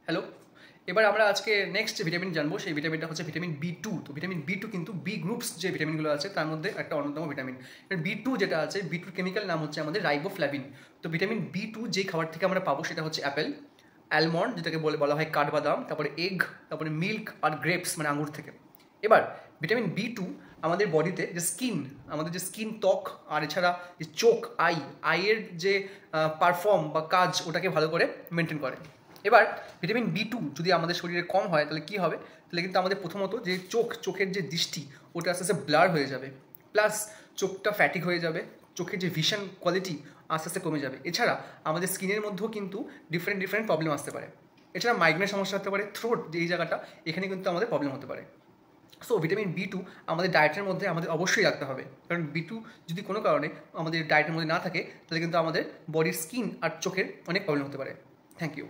Hello. এবার আমরা আজকে নেক্সট যে ভিটামিন জানবো সেই ভিটামিনটা হচ্ছে ভিটামিন বি টু। তো ভিটামিন বি টু কিন্তু বি গ্রুপস যে ভিটামিনগুলো আছে তার মধ্যে একটা অন্যতম ভিটামিন। বি টু যেটা আছে, বি টুর কেমিক্যাল নাম হচ্ছে আমাদের রাইবোফ্ল্যাভিন। তো ভিটামিন বি টু যেই খাবার থেকে আমরা পাবো সেটা হচ্ছে অ্যাপেল, অ্যালমন্ড যেটাকে বলা হয় কাঠবাদাম, তারপরে এগ, তারপরে মিল্ক আর গ্রেপস মানে আঙুর থেকে। এবার ভিটামিন বি টু আমাদের বডিতে যে স্কিন, আমাদের যে স্কিন ত্বক আর এছাড়া যে চোখ আইয়ের যে পারফর্ম বা কাজ ওটাকে ভালো করে মেনটেন করে। এবার ভিটামিন বি টু যদি আমাদের শরীরে কম হয় তাহলে কী হবে? তাহলে কিন্তু আমাদের প্রথমত যে চোখের যে দৃষ্টি ওটা আস্তে আস্তে ব্লার হয়ে যাবে, প্লাস চোখটা ফ্যাটিক হয়ে যাবে, চোখের যে ভিশন কোয়ালিটি আস্তে আস্তে কমে যাবে। এছাড়া আমাদের স্কিনের মধ্যেও কিন্তু ডিফারেন্ট প্রবলেম আসতে পারে। এছাড়া মাইগ্রেনের সমস্যা হতে পারে, থ্রোট যে এই জায়গাটা এখানে কিন্তু আমাদের প্রবলেম হতে পারে। সো ভিটামিন বি টু আমাদের ডায়েটের মধ্যে আমাদের অবশ্যই রাখতে হবে, কারণ বি টু যদি কোনো কারণে আমাদের ডায়েটের মধ্যে না থাকে তাহলে কিন্তু আমাদের বডির স্কিন আর চোখের অনেক প্রবলেম হতে পারে। Thank you.